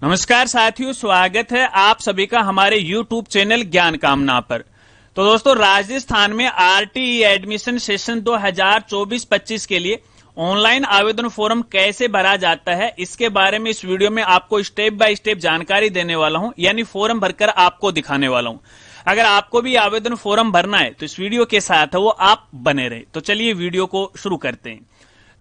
नमस्कार साथियों, स्वागत है आप सभी का हमारे YouTube चैनल ज्ञान कामना पर। तो दोस्तों, राजस्थान में आरटीई एडमिशन सेशन 2024-25 के लिए ऑनलाइन आवेदन फॉर्म कैसे भरा जाता है, इसके बारे में इस वीडियो में आपको स्टेप बाय स्टेप जानकारी देने वाला हूं, यानी फॉर्म भरकर आपको दिखाने वाला हूं। अगर आपको भी आवेदन फॉर्म भरना है तो इस वीडियो के साथ वो आप बने रहे। तो चलिए वीडियो को शुरू करते हैं।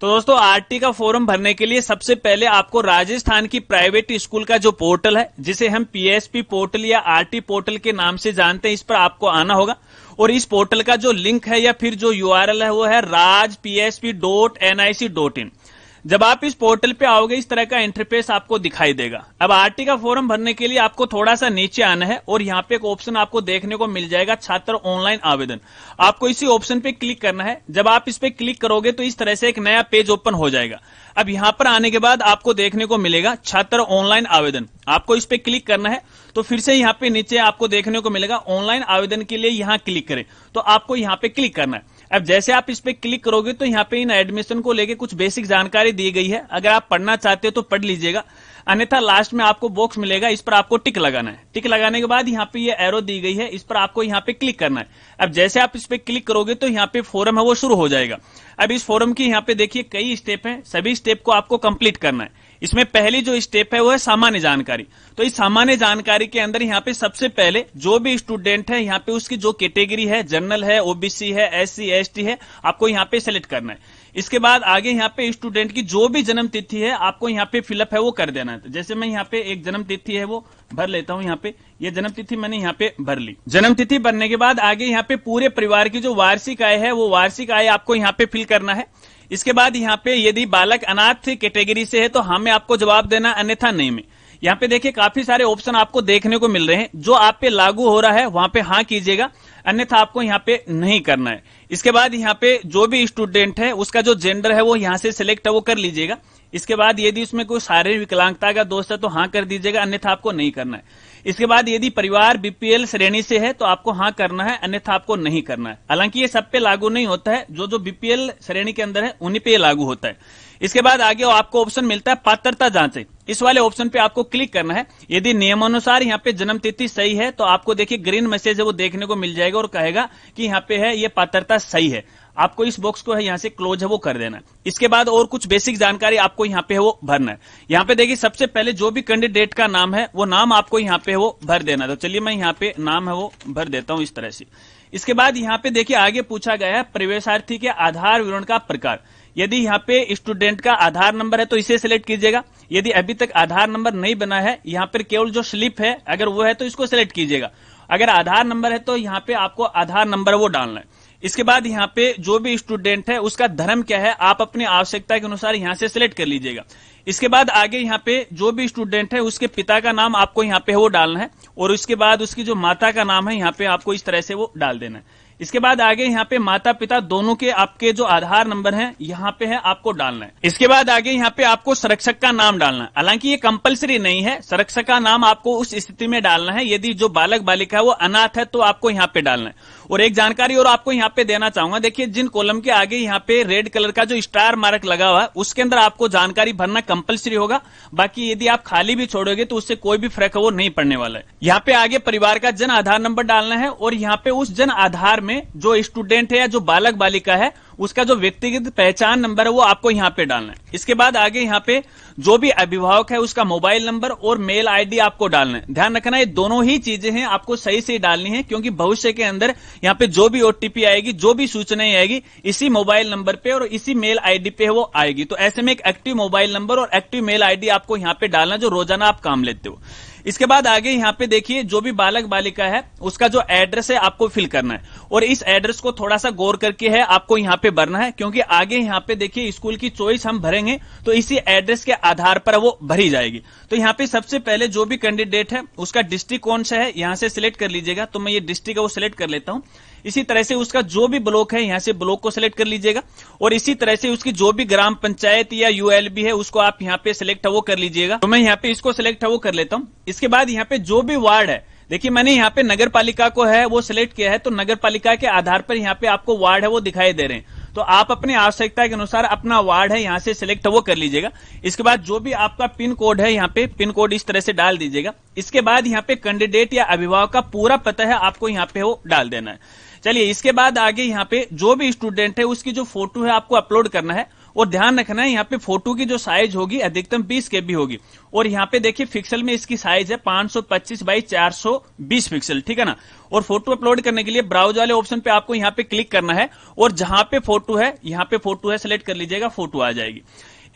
तो दोस्तों, आरटी का फॉर्म भरने के लिए सबसे पहले आपको राजस्थान की प्राइवेट स्कूल का जो पोर्टल है, जिसे हम पीएसपी पोर्टल या आरटी पोर्टल के नाम से जानते हैं, इस पर आपको आना होगा। और इस पोर्टल का जो लिंक है या फिर जो यूआरएल है वो है rajpsp.nic.in। जब आप इस पोर्टल पे आओगे, इस तरह का इंटरफेस आपको दिखाई देगा। अब आरटी का फॉर्म भरने के लिए आपको थोड़ा सा नीचे आना है और यहाँ पे एक ऑप्शन आपको देखने को मिल जाएगा, छात्र ऑनलाइन आवेदन। आपको इसी ऑप्शन पे क्लिक करना है। जब आप इस पे क्लिक करोगे तो इस तरह से एक नया पेज ओपन हो जाएगा। अब यहाँ पर आने के बाद आपको देखने को मिलेगा छात्र ऑनलाइन आवेदन। आपको इस पे क्लिक करना है तो फिर से यहाँ पे नीचे आपको देखने को मिलेगा ऑनलाइन आवेदन के लिए यहाँ क्लिक करें, तो आपको यहाँ पे क्लिक करना है। अब जैसे आप इस पे क्लिक करोगे तो यहाँ पे इन एडमिशन को लेके कुछ बेसिक जानकारी दी गई है। अगर आप पढ़ना चाहते हो तो पढ़ लीजिएगा, अन्यथा लास्ट में आपको बॉक्स मिलेगा, इस पर आपको टिक लगाना है। टिक लगाने के बाद यहाँ पे ये एरो दी गई है, इस पर आपको यहाँ पे क्लिक करना है। अब जैसे आप इस पे क्लिक करोगे तो यहाँ पे फॉर्म है वो शुरू हो जाएगा। अब इस फॉर्म की यहाँ पे देखिए कई स्टेप हैं, सभी स्टेप को आपको कंप्लीट करना है। इसमें पहली जो स्टेप है वो है सामान्य जानकारी। तो इस सामान्य जानकारी के अंदर यहाँ पे सबसे पहले जो भी स्टूडेंट है, यहाँ पे उसकी जो कैटेगरी है, जनरल है, ओबीसी है, एससी एसटी है, आपको यहाँ पे सेलेक्ट करना है। इसके बाद आगे यहाँ पे स्टूडेंट की जो भी जन्म तिथि है आपको यहाँ पे फिलअप है वो कर देना है। तो जैसे मैं यहाँ पे एक जन्म तिथि है वो भर लेता हूँ। यहाँ पे ये जन्म तिथि मैंने यहाँ पे भर ली। जन्म तिथि भरने के बाद आगे यहाँ पे पूरे परिवार की जो वार्षिक आय है वो वार्षिक आय आपको यहाँ पे फिल करना है। इसके बाद यहाँ पे यदि बालक अनाथ कैटेगरी से है तो हाँ में आपको जवाब देना, अन्यथा नहीं में। यहाँ पे देखिए काफी सारे ऑप्शन आपको देखने को मिल रहे हैं। जो आप पे लागू हो रहा है वहां पे हाँ कीजिएगा, अन्यथा आपको यहाँ पे नहीं करना है। इसके बाद यहाँ पे जो भी स्टूडेंट है उसका जो जेंडर है वो यहाँ से सिलेक्ट है वो कर लीजिएगा। इसके बाद यदि उसमें कोई शारीरिक विकलांगता का दोष है तो हाँ कर दीजिएगा, अन्यथा आपको नहीं करना है। इसके बाद यदि परिवार बीपीएल श्रेणी से है तो आपको हाँ करना है, अन्यथा आपको नहीं करना है। हालांकि ये सब पे लागू नहीं होता है, जो बीपीएल श्रेणी के अंदर है उन्हीं पे लागू होता है। इसके बाद आगे आपको ऑप्शन मिलता है पात्रता जांच। इस वाले ऑप्शन पे आपको क्लिक करना है। यदि नियमानुसार यहाँ पे जन्म तिथि सही है तो आपको देखिए ग्रीन मैसेज है वो देखने को मिल जाएगा और कहेगा कि यहाँ पे है ये पात्रता सही है। आपको इस बॉक्स को है यहाँ से क्लोज है वो कर देना है। इसके बाद और कुछ बेसिक जानकारी आपको यहाँ पे है वो भरना है। यहाँ पे देखिए सबसे पहले जो भी कैंडिडेट का नाम है वो नाम आपको यहाँ पे है वो भर देना है। तो चलिए मैं यहाँ पे नाम है वो भर देता हूँ इस तरह से। इसके बाद यहाँ पे देखिए आगे पूछा गया है प्रवेशार्थी के आधार विवरण का प्रकार। यदि यहाँ पे स्टूडेंट का आधार नंबर है तो इसे सिलेक्ट कीजिएगा। यदि अभी तक आधार नंबर नहीं बना है, यहाँ पर केवल जो स्लिप है अगर वो है तो इसको सिलेक्ट कीजिएगा। अगर आधार नंबर है तो यहाँ पे आपको आधार नंबर वो डालना है। इसके बाद यहाँ पे जो भी स्टूडेंट है उसका धर्म क्या है आप अपनी आवश्यकता के अनुसार यहाँ से सिलेक्ट कर लीजिएगा। इसके बाद आगे यहाँ पे जो भी स्टूडेंट है उसके पिता का नाम आपको यहाँ पे वो डालना है और उसके बाद उसकी जो माता का नाम है यहाँ पे आपको इस तरह से वो डाल देना है। इसके बाद आगे यहाँ पे माता पिता दोनों के आपके जो आधार नंबर हैं यहाँ पे है आपको डालना है। इसके बाद आगे यहाँ पे आपको संरक्षक का नाम डालना है। हालांकि ये कंपलसरी नहीं है, संरक्षक का नाम आपको उस स्थिति में डालना है यदि जो बालक बालिका है वो अनाथ है तो आपको यहाँ पे डालना है। और एक जानकारी और आपको यहाँ पे देना चाहूंगा, देखिए जिन कॉलम के आगे यहाँ पे रेड कलर का जो स्टार मार्क लगा हुआ है उसके अंदर आपको जानकारी भरना कंपलसरी होगा। बाकी यदि आप खाली भी छोड़ोगे तो उससे कोई भी फर्क वो नहीं पड़ने वाला है। यहाँ पे आगे परिवार का जन आधार नंबर डालना है और यहाँ पे उस जन आधार में जो स्टूडेंट है या जो बालक बालिका है उसका जो व्यक्तिगत पहचान नंबर है वो आपको यहाँ पे डालना है। इसके बाद आगे यहाँ पे जो भी अभिभावक है उसका मोबाइल नंबर और मेल आईडी आपको डालना है। ध्यान रखना ये दोनों ही चीजें हैं आपको सही से डालनी है, क्योंकि भविष्य के अंदर यहाँ पे जो भी ओटीपी आएगी, जो भी सूचनाएं आएगी इसी मोबाइल नंबर पे और इसी मेल आईडी पे वो आएगी। तो ऐसे में एक एक्टिव मोबाइल नंबर और एक्टिव मेल आईडी आपको यहाँ पे डालना जो रोजाना आप काम लेते हो। इसके बाद आगे यहाँ पे देखिए जो भी बालक बालिका है उसका जो एड्रेस है आपको फिल करना है और इस एड्रेस को थोड़ा सा गौर करके है आपको यहाँ पे भरना है, क्योंकि आगे यहाँ पे देखिए स्कूल की चॉइस हम भरेंगे तो इसी एड्रेस के आधार पर वो भरी जाएगी। तो यहाँ पे सबसे पहले जो भी कैंडिडेट है उसका डिस्ट्रिक्ट कौन सा है यहाँ से सिलेक्ट कर लीजिएगा। तो मैं ये डिस्ट्रिक्ट है वो सिलेक्ट कर लेता हूँ। इसी तरह से उसका जो भी ब्लॉक है यहाँ से ब्लॉक को सिलेक्ट कर लीजिएगा और इसी तरह से उसकी जो भी ग्राम पंचायत या यूएलबी है उसको आप यहाँ पे सिलेक्ट वो कर लीजिएगा। तो मैं यहाँ पे इसको सिलेक्ट वो कर लेता हूँ। इसके बाद यहाँ पे जो भी वार्ड है, देखिए मैंने यहाँ पे नगर पालिका को है वो सिलेक्ट किया है, तो नगर पालिका के आधार पर यहाँ पे आपको वार्ड है वो दिखाई दे रहे हैं। तो आप अपनी आवश्यकता के अनुसार अपना वार्ड है यहाँ से सिलेक्ट वो कर लीजिएगा। इसके बाद जो भी आपका पिन कोड है यहाँ पे पिन कोड इस तरह से डाल दीजिएगा। इसके बाद यहाँ पे कैंडिडेट या अभिभावक का पूरा पता है आपको यहाँ पे वो डाल देना है। चलिए इसके बाद आगे यहाँ पे जो भी स्टूडेंट है उसकी जो फोटो है आपको अपलोड करना है, और ध्यान रखना है यहाँ पे फोटो की जो साइज होगी अधिकतम 20 KB होगी, और यहाँ पे देखिए पिक्सल में इसकी साइज है 525 बाई 420 पिक्सल, ठीक है ना। और फोटो अपलोड करने के लिए ब्राउज वाले ऑप्शन पे आपको यहाँ पे क्लिक करना है, और जहां पे फोटो है यहाँ पे फोटो है सिलेक्ट कर लीजिएगा, फोटो आ जाएगी।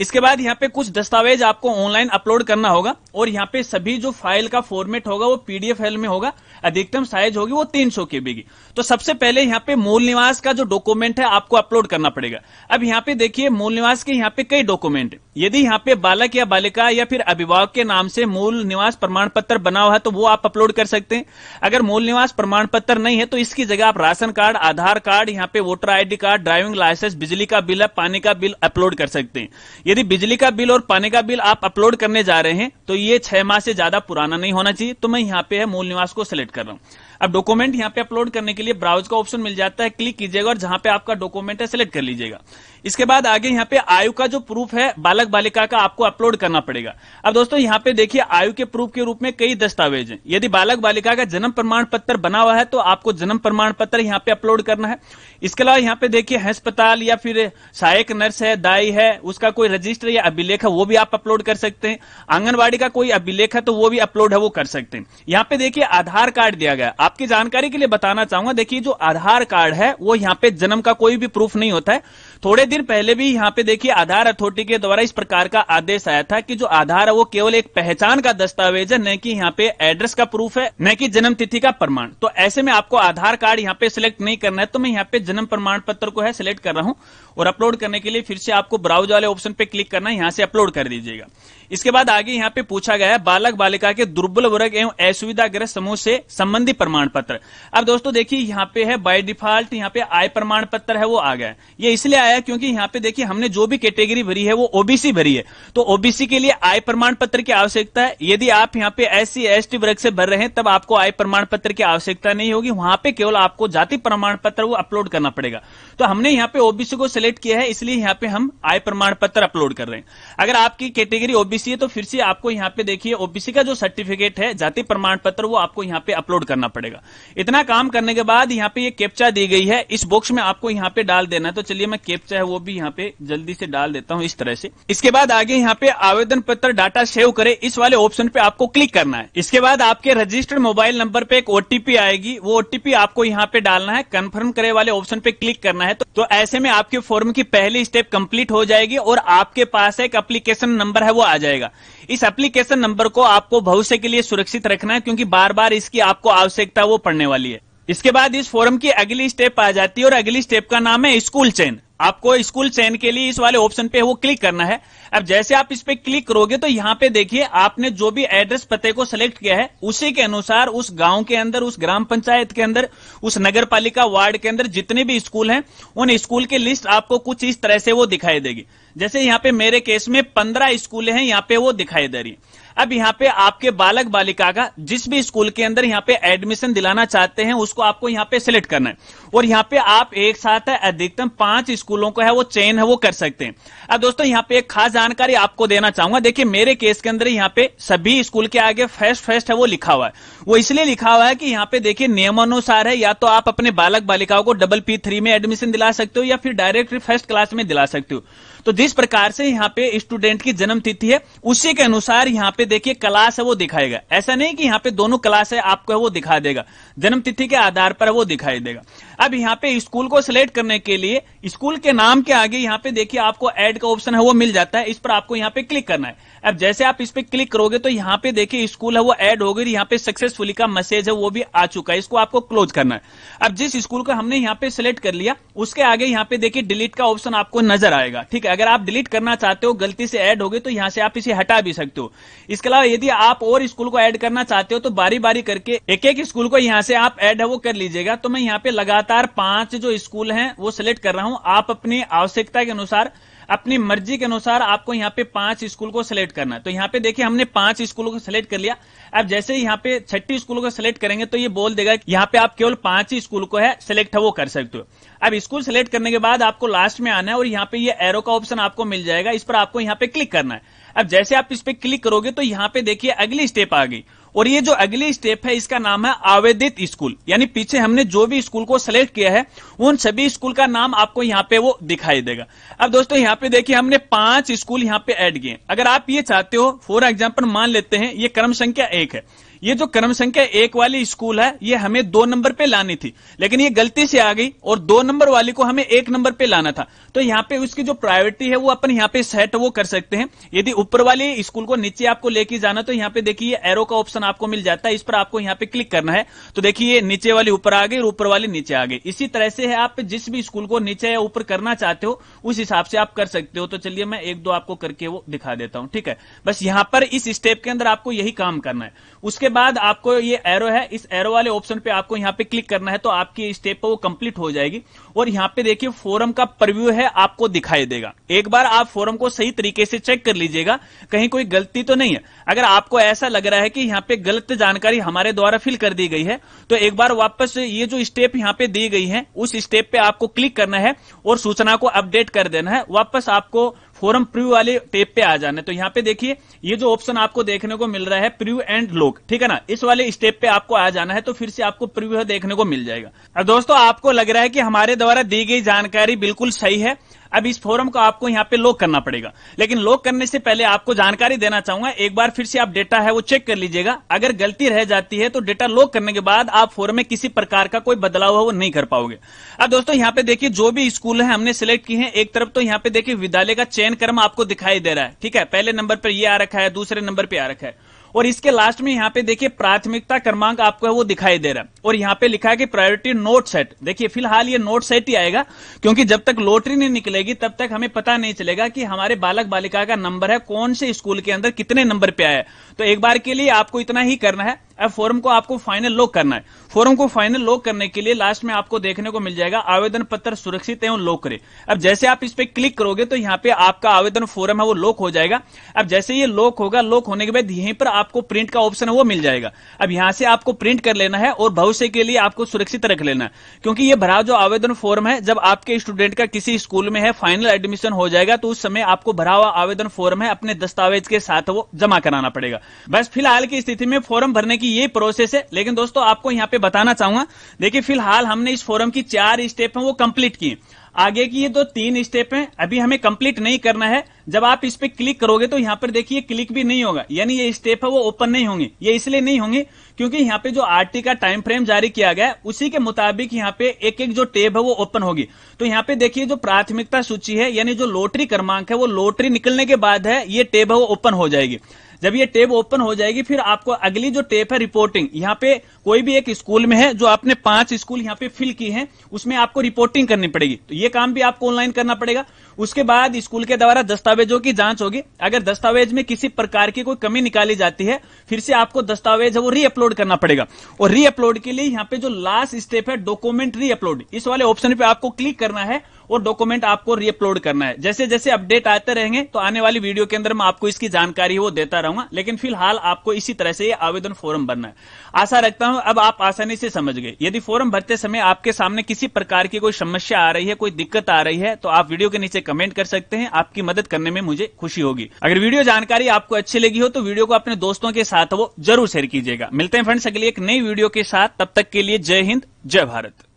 इसके बाद यहाँ पे कुछ दस्तावेज आपको ऑनलाइन अपलोड करना होगा, और यहाँ पे सभी जो फाइल का फॉर्मेट होगा वो PDF फाइल में होगा, अधिकतम साइज होगी वो 300 KB की। तो सबसे पहले यहाँ पे मूल निवास का जो डॉक्यूमेंट है आपको अपलोड करना पड़ेगा। अब यहाँ पे देखिए मूल निवास के यहाँ पे कई डॉक्यूमेंट है। यदि यहाँ पे बालक या बालिका या फिर अभिभावक के नाम से मूल निवास प्रमाण पत्र बना हुआ है तो वो आप अपलोड कर सकते हैं। अगर मूल निवास प्रमाण पत्र नहीं है तो इसकी जगह आप राशन कार्ड, आधार कार्ड, यहाँ पे voter ID card, driving licence, बिजली का बिल, पानी का बिल अपलोड कर सकते हैं। यदि बिजली का बिल और पानी का बिल आप अपलोड करने जा रहे हैं तो ये 6 माह से ज्यादा पुराना नहीं होना चाहिए। तो मैं यहाँ पे है मूल निवास को सिलेक्ट कर रहा हूं। अब डॉक्यूमेंट यहाँ पे अपलोड करने के लिए ब्राउज का ऑप्शन मिल जाता है, क्लिक कीजिएगा और जहां पे आपका डॉक्यूमेंट है सिलेक्ट कर लीजिएगा। इसके बाद आगे यहाँ पे आयु का जो प्रूफ है बालक बालिका का आपको अपलोड करना पड़ेगा। अब दोस्तों यहाँ पे देखिए आयु के प्रूफ के रूप में कई दस्तावेज हैं। यदि बालक बालिका का जन्म प्रमाण पत्र बना हुआ है तो आपको जन्म प्रमाण पत्र यहाँ पे अपलोड करना है। इसके अलावा यहाँ पे देखिए अस्पताल या फिर सहायक नर्स है, दाई है, उसका कोई रजिस्टर या अभिलेख है वो भी आप अपलोड कर सकते हैं। आंगनबाड़ी का कोई अभिलेख है तो वो भी अपलोड है वो कर सकते हैं। यहाँ पे देखिए आधार कार्ड दिया गया। आपकी जानकारी के लिए बताना चाहूंगा, देखिए जो आधार कार्ड है वो यहाँ पे जन्म का कोई भी प्रूफ नहीं होता है। थोड़े दिन पहले भी यहाँ पे देखिए आधार अथॉरिटी के द्वारा इस प्रकार का आदेश आया था कि जो आधार है वो केवल एक पहचान का दस्तावेज है, न कि यहाँ पे एड्रेस का प्रूफ है, न कि जन्म तिथि का प्रमाण। तो ऐसे में आपको आधार कार्ड यहाँ पे सिलेक्ट नहीं करना है। तो मैं यहाँ पे जन्म प्रमाण पत्र को है सिलेक्ट कर रहा हूं, और अपलोड करने के लिए फिर से आपको ब्राउज वाले ऑप्शन पे क्लिक करना है, यहाँ से अपलोड कर दीजिएगा। इसके बाद आगे यहाँ पे पूछा गया है बालक बालिका के दुर्बल वर्ग एवं असुविधाग्रस्त समूह से संबंधी प्रमाण पत्र। अब दोस्तों देखिए यहाँ पे है बाय डिफॉल्ट यहाँ पे आय प्रमाण पत्र है वो आ गया है। ये इसलिए आया क्योंकि यहाँ पे देखिए हमने जो भी कैटेगरी भरी है वो OBC भरी है, तो OBC के लिए आय प्रमाण पत्र की आवश्यकता है। यदि आप यहाँ पे SC ST वर्ग से भर रहे हैं तब आपको आय प्रमाण पत्र की आवश्यकता नहीं होगी, वहां पे केवल आपको जाति प्रमाण पत्र वो अपलोड करना पड़ेगा। तो हमने यहाँ पे OBC को सिलेक्ट किया है, इसलिए यहाँ पे हम आय प्रमाण पत्र अपलोड कर रहे हैं। अगर आपकी कैटेगरी OBC है तो फिर से आपको यहाँ पे देखिए OBC का जो सर्टिफिकेट है, जाति प्रमाण पत्र, वो आपको यहाँ पे अपलोड करना पड़ेगा। इतना काम करने के बाद यहाँ पे ये कैप्चा दी गई है, इस बॉक्स में आपको यहाँ पे डाल देना है। तो चलिए मैं कैप्चा है वो भी यहाँ पे जल्दी से डाल देता हूँ इस तरह से। इसके बाद आगे यहाँ पे आवेदन पत्र डाटा सेव करे इस वाले ऑप्शन पे आपको क्लिक करना है। इसके बाद आपके रजिस्टर्ड मोबाइल नंबर पे एक OTP आएगी, वो OTP आपको यहाँ पे डालना है। कंफर्म करे वाले ऑप्शन पे क्लिक करना है। तो ऐसे में आपके फॉर्म की पहली स्टेप कंप्लीट हो जाएगी और आपके पास एक एप्लीकेशन नंबर है वो आ जाएगा। इस एप्लीकेशन नंबर को आपको भविष्य के लिए सुरक्षित रखना है, क्योंकि बार बार इसकी आपको आवश्यकता वो पड़ने वाली है। इसके बाद इस फॉर्म की अगली स्टेप आ जाती है, और अगली स्टेप का नाम है स्कूल चयन। आपको स्कूल चयन के लिए इस वाले ऑप्शन पे वो क्लिक करना है। अब जैसे आप इस पे क्लिक करोगे तो यहाँ पे देखिए आपने जो भी एड्रेस पते को सिलेक्ट किया है उसी के अनुसार उस गांव के अंदर, उस ग्राम पंचायत के अंदर, उस नगर पालिका वार्ड के अंदर जितने भी स्कूल हैं उन स्कूल की लिस्ट आपको कुछ इस तरह से वो दिखाई देगी। जैसे यहाँ पे मेरे केस में 15 स्कूल हैं, यहाँ पे वो दिखाई दे रही है। अब यहाँ पे आपके बालक बालिका का जिस भी स्कूल के अंदर यहाँ पे एडमिशन दिलाना चाहते हैं उसको आपको यहाँ पे सिलेक्ट करना है, और यहाँ पे आप एक साथ अधिकतम 5 स्कूलों को है वो चयन है वो कर सकते हैं। अब दोस्तों यहाँ पे एक खास जानकारी आपको देना चाहूंगा। देखिए मेरे केस के अंदर यहाँ पे सभी स्कूल के आगे फर्स्ट है वो लिखा हुआ है। वो इसलिए लिखा हुआ है कि यहाँ पे देखिए नियमानुसार है, या तो आप अपने बालक बालिकाओं को PPP3 में एडमिशन दिला सकते हो या फिर डायरेक्ट फर्स्ट क्लास में दिला सकते हो। तो जिस प्रकार से यहाँ पे स्टूडेंट की जन्म तिथि है उसी के अनुसार यहाँ पे देखिए क्लास है वो दिखाएगा। ऐसा नहीं कि यहाँ पे दोनों क्लास है आपको वो दिखा देगा, जन्म तिथि के आधार पर वो दिखाई देगा। अब यहाँ पे स्कूल को सिलेक्ट करने के लिए स्कूल के नाम के आगे यहाँ पे देखिए आपको ऐड का ऑप्शन है वो मिल जाता है, इस पर आपको यहाँ पे क्लिक करना है। अब जैसे आप इस पे क्लिक करोगे तो यहाँ पे देखिए स्कूल है वो ऐड हो गई, यहाँ पे सक्सेसफुली का मैसेज है वो भी आ चुका है, इसको आपको क्लोज करना है। अब जिस स्कूल को हमने यहाँ पे सिलेक्ट कर लिया उसके आगे यहाँ पे देखिए डिलीट का ऑप्शन आपको नजर आएगा, ठीक है। अगर आप डिलीट करना चाहते हो, गलती से ऐड हो गए तो यहाँ से आप इसे हटा भी सकते हो। इसके अलावा यदि आप और स्कूल को ऐड करना चाहते हो तो बारी बारी करके एक एक स्कूल को यहाँ से आप ऐड है वो कर लीजिएगा। तो मैं यहाँ पे लगातार 5 जो स्कूल हैं वो सिलेक्ट कर रहा हूं। आप अपनी आवश्यकता के अनुसार अपनी मर्जी के अनुसार आपको यहाँ पे 5 स्कूल को सिलेक्ट करना है। तो यहाँ पे देखिए हमने 5 स्कूलों को सिलेक्ट कर लिया। अब जैसे ही यहाँ पे 6ठी स्कूलों को सिलेक्ट करेंगे तो ये बोल देगा कि यहाँ पे आप केवल 5 ही स्कूल को है सिलेक्ट है वो कर सकते हो। अब स्कूल सिलेक्ट करने के बाद आपको लास्ट में आना है और यहाँ पे ये एरो का ऑप्शन आपको मिल जाएगा, इस पर आपको यहाँ पे क्लिक करना है। अब जैसे आप इस पे क्लिक करोगे तो यहाँ पे देखिए अगली स्टेप आ गई, और ये जो अगली स्टेप है इसका नाम है आवेदित स्कूल, यानी पीछे हमने जो भी स्कूल को सिलेक्ट किया है उन सभी स्कूल का नाम आपको यहाँ पे वो दिखाई देगा। अब दोस्तों यहाँ पे देखिए हमने 5 स्कूल यहाँ पे ऐड किए। अगर आप ये चाहते हो, फॉर एग्जांपल मान लेते हैं ये क्रम संख्या 1 है, ये जो क्रम संख्या 1 वाली स्कूल है ये हमें 2 नंबर पे लानी थी, लेकिन ये गलती से आ गई और 2 नंबर वाली को हमें 1 नंबर पे लाना था। तो यहाँ पे उसकी जो प्रायोरिटी है वो अपन यहाँ पे सेट वो कर सकते हैं। यदि ऊपर वाली स्कूल को नीचे आपको लेके जाना तो यहाँ पे देखिए एरो का ऑप्शन आपको मिल जाता है, इस पर आपको यहाँ पे क्लिक करना है। तो देखिए नीचे वाली ऊपर आ गई और ऊपर वाली नीचे आ गई। इसी तरह से है, आप जिस भी स्कूल को नीचे या ऊपर करना चाहते हो उस हिसाब से आप कर सकते हो। तो चलिए मैं 1-2 आपको करके वो दिखा देता हूं, ठीक है। बस यहाँ पर इस स्टेप के अंदर आपको यही काम करना है। उसके बाद आपको ये एरो है, इस एरो वाले ऑप्शन पे आपको यहाँ पे क्लिक करना है तो आपकी स्टेप वो कंप्लीट हो जाएगी। और यहाँ पे देखिए फोरम का प्रीव्यू है आपको दिखाई देगा। एक बार आप फोरम को सही तरीके से चेक कर लीजिएगा, कहीं कोई गलती तो नहीं है। अगर आपको ऐसा लग रहा है कि यहाँ पे गलत जानकारी हमारे द्वारा फिल कर दी गई है तो एक बार वापस ये जो स्टेप यहाँ पे दी गई है उस स्टेप पे आपको क्लिक करना है और सूचना को अपडेट कर देना है। वापस आपको फोरम प्रीव्यू वाले टेप पे आ जाना है। तो यहाँ पे देखिए ये जो ऑप्शन आपको देखने को मिल रहा है प्रीव्यू एंड लॉक, ठीक है ना, इस वाले स्टेप पे आपको आ जाना है तो फिर से आपको प्रीव्यू देखने को मिल जाएगा। अब दोस्तों आपको लग रहा है कि हमारे द्वारा दी गई जानकारी बिल्कुल सही है, अब इस फोरम को आपको यहाँ पे लॉक करना पड़ेगा। लेकिन लॉक करने से पहले आपको जानकारी देना चाहूंगा, एक बार फिर से आप डेटा है वो चेक कर लीजिएगा। अगर गलती रह जाती है तो डेटा लॉक करने के बाद आप फोरम में किसी प्रकार का कोई बदलाव है वो नहीं कर पाओगे। अब दोस्तों यहाँ पे देखिए जो भी स्कूल है हमने सिलेक्ट की है, एक तरफ तो यहाँ पे देखिए विद्यालय का चयन क्रम आपको दिखाई दे रहा है, ठीक है। पहले नंबर पर ये आ रखा है, दूसरे नंबर पे आ रखा है और इसके लास्ट में यहाँ पे देखिए प्राथमिकता क्रमांक आपको है वो दिखाई दे रहा है और यहाँ पे लिखा है कि प्रायोरिटी नोट सेट। देखिए फिलहाल ये नोट सेट ही आएगा क्योंकि जब तक लॉटरी नहीं निकलेगी तब तक हमें पता नहीं चलेगा कि हमारे बालक बालिका का नंबर है कौन से स्कूल के अंदर कितने नंबर पे आया है। तो एक बार के लिए आपको इतना ही करना है। अब फॉर्म को आपको फाइनल लॉक करना है। फॉर्म को फाइनल लॉक करने के लिए लास्ट में आपको देखने को मिल जाएगा आवेदन पत्र सुरक्षित एवं लॉक करें। अब जैसे आप इस पे क्लिक करोगे तो यहाँ पे आपका आवेदन फॉर्म है वो लॉक हो जाएगा। अब जैसे ये लॉक होगा, लॉक होने के बाद यहीं पर आपको प्रिंट का ऑप्शन है वो मिल जाएगा। अब यहाँ से आपको प्रिंट कर लेना है और भविष्य के लिए आपको सुरक्षित रख लेना है, क्योंकि ये भरा जो आवेदन फॉर्म है जब आपके स्टूडेंट का किसी स्कूल में है फाइनल एडमिशन हो जाएगा तो उस समय आपको भरा हुआ आवेदन फॉर्म है अपने दस्तावेज के साथ वो जमा कराना पड़ेगा। बस फिलहाल की स्थिति में फॉर्म भरने की ये प्रोसेस है। लेकिन दोस्तों आपको यहाँ पे बताना चाहूंगा, देखिए फिलहाल हमने इस फॉर्म की 4 स्टेप है वो कंप्लीट की। आगे की ये 2-3 स्टेप हैं अभी हमें कंप्लीट नहीं करना है। जब आप इस पे क्लिक करोगे तो यहाँ पर देखिए क्लिक भी नहीं होगा, यानी ये स्टेप है वो ओपन नहीं होंगे। ये इसलिए नहीं होंगे क्योंकि यहाँ पे जो आरटी का टाइम फ्रेम जारी किया गया है उसी के मुताबिक यहाँ पे एक एक जो टेब है वो ओपन होगी। तो यहाँ पे देखिए जो प्राथमिकता सूची है यानी जो लॉटरी क्रमांक है वो लॉटरी निकलने के बाद है ये टेब है वो ओपन हो जाएगी। जब ये टेब ओपन हो जाएगी फिर आपको अगली जो टेब है रिपोर्टिंग, यहाँ पे कोई भी एक स्कूल में है जो आपने 5 स्कूल यहाँ पे फिल की हैं उसमें आपको रिपोर्टिंग करनी पड़ेगी। तो ये काम भी आपको ऑनलाइन करना पड़ेगा। उसके बाद स्कूल के द्वारा दस्तावेजों की जांच होगी। अगर दस्तावेज में किसी प्रकार की कोई कमी निकाली जाती है फिर से आपको दस्तावेज है वो री अपलोड करना पड़ेगा। और री अपलोड के लिए यहाँ पे जो लास्ट स्टेप है डॉक्यूमेंट री अपलोड, इस वाले ऑप्शन पे आपको क्लिक करना है और डॉक्यूमेंट आपको री अपलोड करना है। जैसे जैसे अपडेट आते रहेंगे तो आने वाली वीडियो के अंदर मैं आपको इसकी जानकारी वो देता रहूंगा, लेकिन फिलहाल आपको इसी तरह से ये आवेदन फॉर्म भरना है। आशा रखता हूं अब आप आसानी से समझ गए। यदि फॉर्म भरते समय आपके सामने किसी प्रकार की कोई समस्या आ रही है, कोई दिक्कत आ रही है तो आप वीडियो के नीचे कमेंट कर सकते हैं। आपकी मदद करने में मुझे खुशी होगी। अगर वीडियो जानकारी आपको अच्छी लगी हो तो वीडियो को अपने दोस्तों के साथ वो जरूर शेयर कीजिएगा। मिलते हैं फ्रेंड्स अगली एक नई वीडियो के साथ, तब तक के लिए जय हिंद जय भारत।